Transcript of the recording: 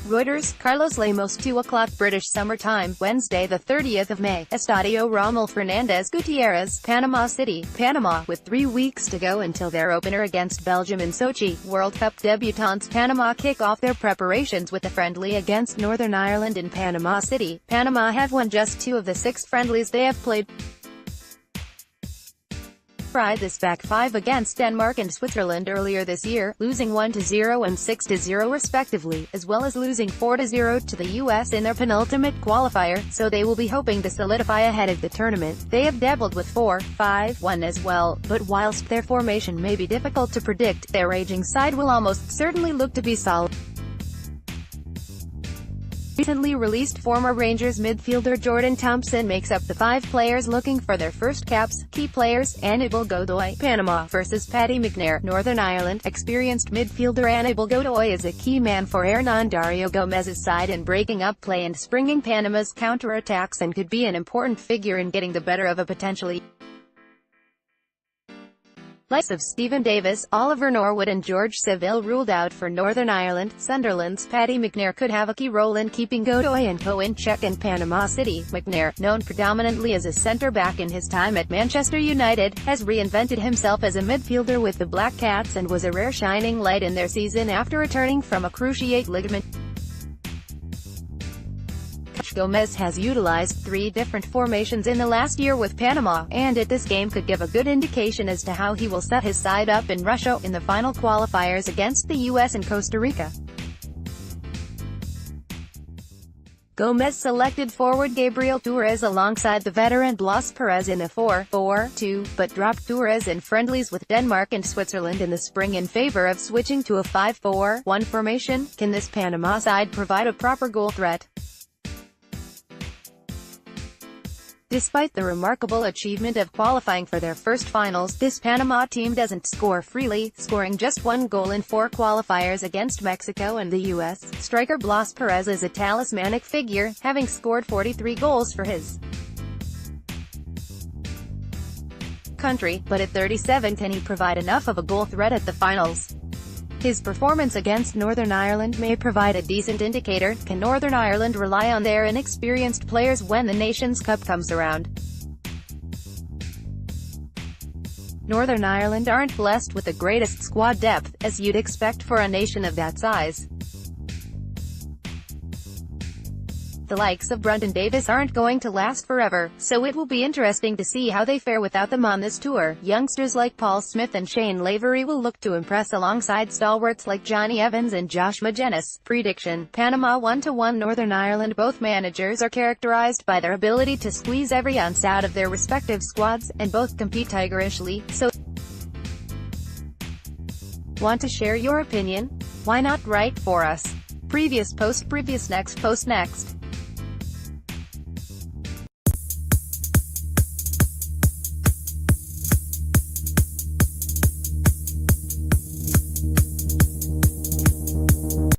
Reuters, Carlos Lemos 2 o'clock British Summer Time, Wednesday the 30th of May, Estadio Rommel Fernandez Gutierrez, Panama City, Panama. With 3 weeks to go until their opener against Belgium in Sochi, World Cup debutants Panama kick off their preparations with a friendly against Northern Ireland in Panama City. Panama have won just 2 of the 6 friendlies they have played. This back 5 against Denmark and Switzerland earlier this year, losing 1-0 and 6-0 respectively, as well as losing 4-0 to the US in their penultimate qualifier, so they will be hoping to solidify ahead of the tournament. They have dabbled with 4-5-1 as well, but whilst their formation may be difficult to predict, their raging side will almost certainly look to be solid. Recently released former Rangers midfielder Jordan Thompson makes up the 5 players looking for their first caps. Key players: Aníbal Godoy, Panama versus Paddy McNair, Northern Ireland. Experienced midfielder Aníbal Godoy is a key man for Hernan Dario Gomez's side in breaking up play and springing Panama's counter-attacks, and could be an important figure in getting the better of a potentially likes of Stephen Davis, Oliver Norwood and George Seville ruled out for Northern Ireland. Sunderland's Paddy McNair could have a key role in keeping Godoy and co in check in Panama City. McNair, known predominantly as a centre-back in his time at Manchester United, has reinvented himself as a midfielder with the Black Cats and was a rare shining light in their season after returning from a cruciate ligament. Gomez has utilized 3 different formations in the last year with Panama, and at this game could give a good indication as to how he will set his side up in Russia in the final qualifiers against the US and Costa Rica. Gomez selected forward Gabriel Torres alongside the veteran Blas Perez in a 4-4-2, but dropped Torres in friendlies with Denmark and Switzerland in the spring in favor of switching to a 5-4-1 formation. Can this Panama side provide a proper goal threat? Despite the remarkable achievement of qualifying for their first finals, this Panama team doesn't score freely, scoring just 1 goal in 4 qualifiers against Mexico and the US. Striker Blas Perez is a talismanic figure, having scored 43 goals for his country, but at 37, can he provide enough of a goal threat at the finals? His performance against Northern Ireland may provide a decent indicator. Can Northern Ireland rely on their inexperienced players when the Nations Cup comes around? Northern Ireland aren't blessed with the greatest squad depth, as you'd expect for a nation of that size. The likes of Brendan Davis aren't going to last forever, so it will be interesting to see how they fare without them on this tour. Youngsters like Paul Smith and Shane Lavery will look to impress alongside stalwarts like Johnny Evans and Josh Magennis. Prediction: Panama 1-1 Northern Ireland. Both managers are characterized by their ability to squeeze every ounce out of their respective squads, and both compete tigerishly, so want to share your opinion? Why not write for us? Previous post next.